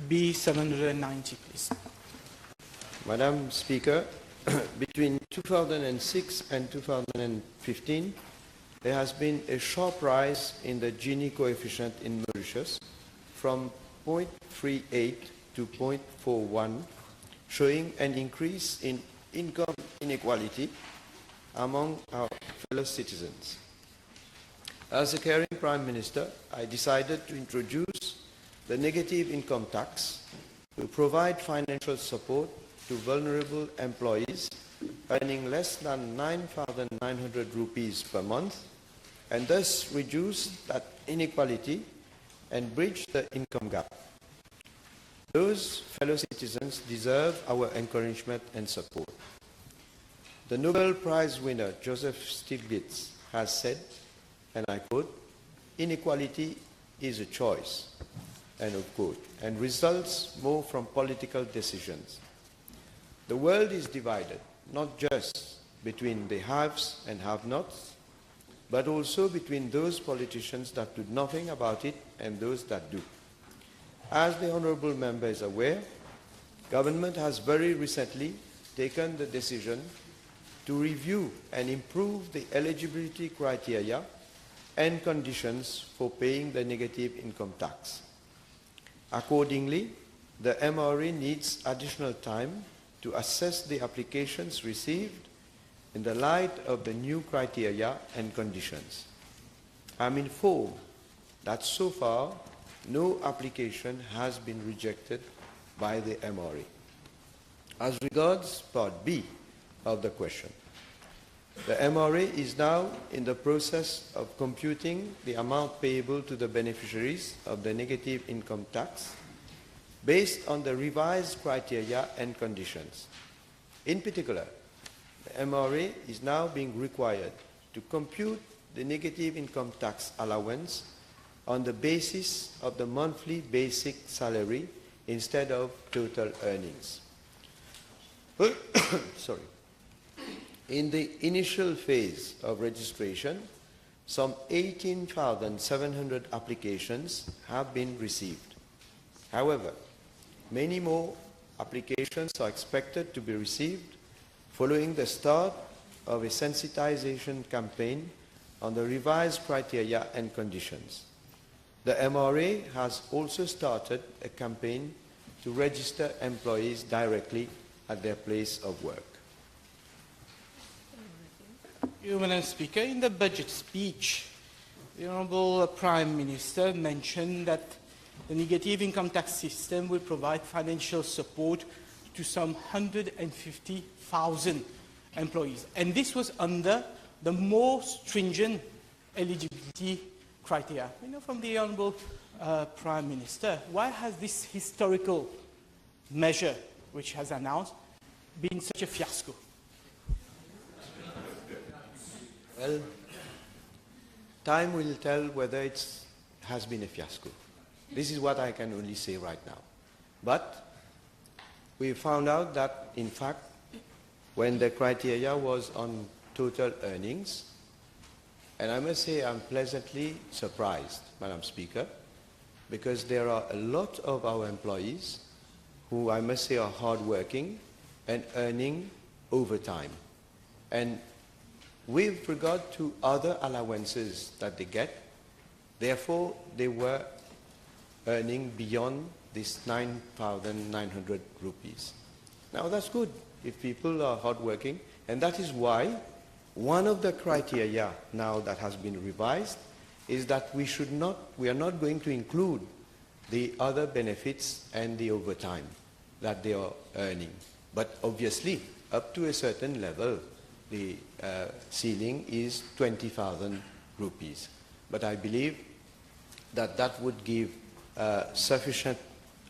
B790, please. Madam Speaker, between 2006 and 2015, there has been a sharp rise in the Gini coefficient in Mauritius from 0.38 to 0.41, showing an increase in income inequality among our fellow citizens. As a caring Prime Minister, I decided to introduce the negative income tax to provide financial support to vulnerable employees earning less than 9,900 rupees per month, and thus reduce that inequality and bridge the income gap. Those fellow citizens deserve our encouragement and support. The Nobel Prize winner Joseph Stiglitz has said, and I quote, "Inequality is a choice," end of quote, and results more from political decisions. The world is divided, not just between the haves and have-nots, but also between those politicians that do nothing about it and those that do. As the Honourable Member is aware, Government has very recently taken the decision to review and improve the eligibility criteria and conditions for paying the negative income tax. Accordingly, the MRA needs additional time to assess the applications received in the light of the new criteria and conditions. I'm informed that so far no application has been rejected by the MRA. As regards Part B of the question, the MRA is now in the process of computing the amount payable to the beneficiaries of the negative income tax based on the revised criteria and conditions. In particular, the MRA is now being required to compute the negative income tax allowance on the basis of the monthly basic salary instead of total earnings. Sorry. In the initial phase of registration, some 18,700 applications have been received. However, many more applications are expected to be received following the start of a sensitization campaign on the revised criteria and conditions. The MRA has also started a campaign to register employees directly at their place of work. Madam Speaker, in the budget speech, the Honourable Prime Minister mentioned that the negative income tax system will provide financial support to some 150,000 employees. And this was under the more stringent eligibility criteria. You know, from the Honourable Prime Minister, why has this historical measure, which has announced, been such a fiasco? Well, time will tell whether it has been a fiasco. This is what I can only say right now. But we found out that, in fact, when the criteria was on total earnings, and I must say I'm pleasantly surprised, Madam Speaker, because there are a lot of our employees who I must say are hardworking and earning overtime. And with regard to other allowances that they get, therefore they were earning beyond this 9,900 rupees. Now that's good if people are hardworking, and that is why one of the criteria now that has been revised is that we are not going to include the other benefits and the overtime that they are earning. But obviously, up to a certain level, the ceiling is 20,000 rupees. But I believe that that would give sufficient,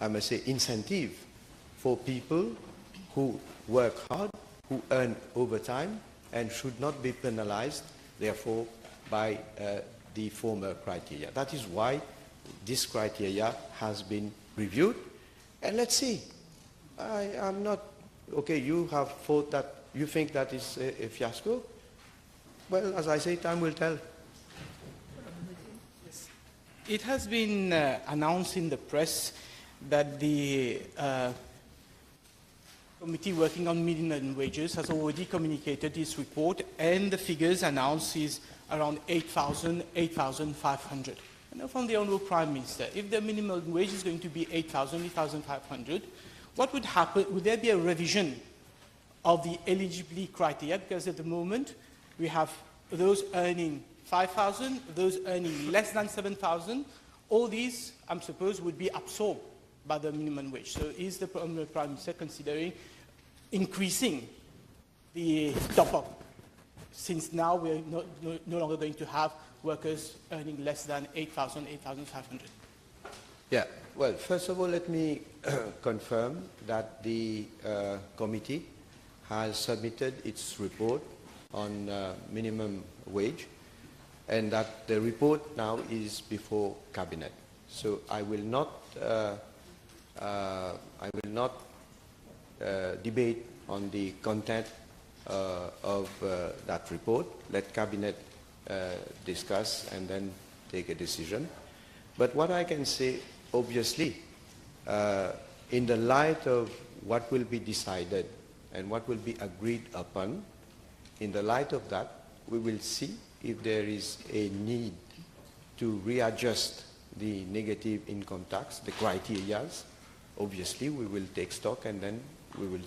I must say, incentive for people who work hard, who earn overtime, and should not be penalized, therefore, by the former criteria. That is why this criteria has been reviewed. And let's see. I'm not, okay, you have thought that, you think that is a fiasco? Well, as I say, time will tell. It has been announced in the press that the committee working on minimum wages has already communicated its report, and the figures announced is around 8,000, 8,500. And from the Honourable Prime Minister, if the minimum wage is going to be 8,000, 8,500, what would happen? Would there be a revision of the eligibility criteria? Because at the moment, we have those earning 5,000, those earning less than 7,000. All these, I'm supposed, would be absorbed by the minimum wage. So is the Prime Minister considering increasing the top-up, since now we're no longer going to have workers earning less than 8,000, 8,500? Yeah, well, first of all, let me confirm that the committee has submitted its report on minimum wage, and that the report now is before Cabinet. So I will not debate on the content of that report. Let Cabinet discuss and then take a decision. But what I can say, obviously, in the light of what will be decided and what will be agreed upon, in the light of that, we will see if there is a need to readjust the negative income tax, the criteria. Obviously, we will take stock and then we will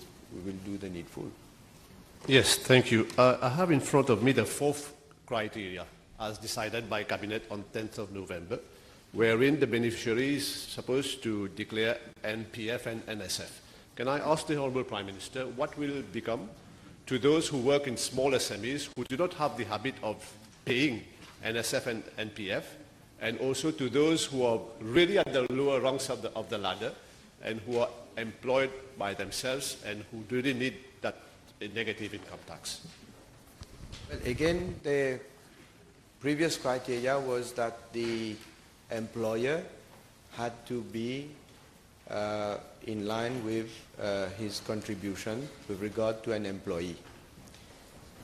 do the needful. Yes, thank you. I have in front of me the fourth criteria as decided by Cabinet on 10th of November, wherein the beneficiary is supposed to declare NPF and NSF. Can I ask the Honourable Prime Minister what will become to those who work in small SMEs who do not have the habit of paying NSF and NPF, and also to those who are really at the lower rungs of the ladder and who are employed by themselves and who really need that negative income tax? Well, again, the previous criteria was that the employer had to be in line with his contribution with regard to an employee.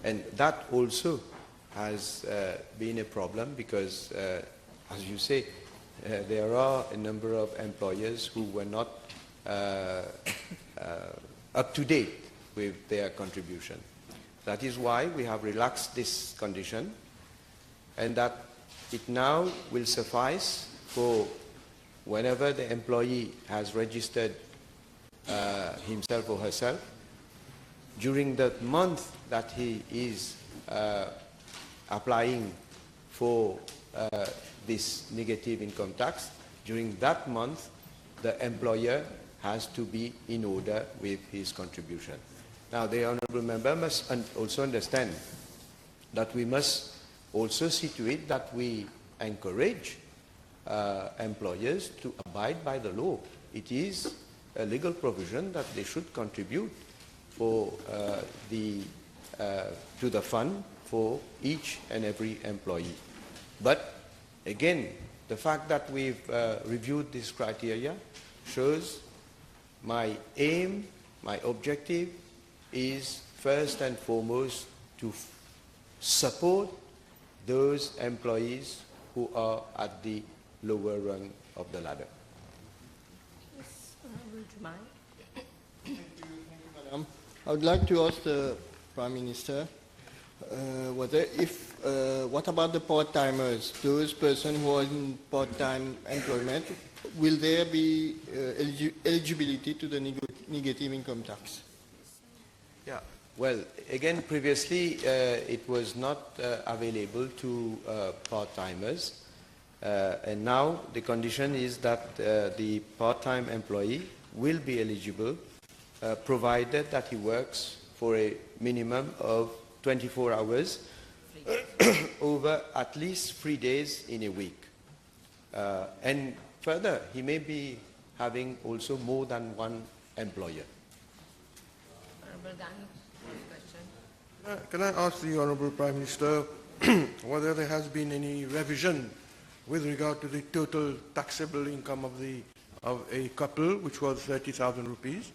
And that also has been a problem because, as you say, there are a number of employers who were not up to date with their contribution. That is why we have relaxed this condition, and that it now will suffice for whenever the employee has registered himself or herself, during the month that he is applying for this negative income tax, during that month the employer has to be in order with his contribution. Now, the Honourable Member must also understand that we must also see to it that we encourage employers to abide by the law. It is a legal provision that they should contribute for to the fund for each and every employee. But again, the fact that we've reviewed this criteria shows my aim, my objective is first and foremost to support those employees who are at the lower rung of the ladder. Yes, would you mind? Thank you, Madam. I would like to ask the Prime Minister what about the part-timers, those persons who are in part-time employment, will there be eligibility to the negative income tax? Yeah. Well, again, previously it was not available to part-timers, and now the condition is that the part-time employee will be eligible provided that he works for a minimum of 24 hours over at least 3 days in a week. And further, he may be having also more than one employer. Honourable Gandhi, question. Can I ask the Honourable Prime Minister whether there has been any revision with regard to the total taxable income of a couple, which was 30,000 rupees?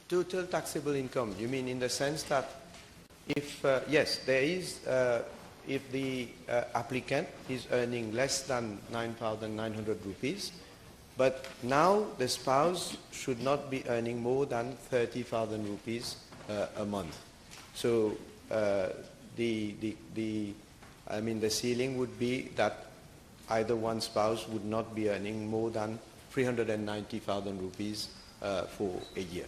Total taxable income, you mean in the sense that if, yes, there is, if the applicant is earning less than 9,900 rupees, But now the spouse should not be earning more than 30,000 rupees a month. So the ceiling would be that either one spouse would not be earning more than 390,000 rupees for a year.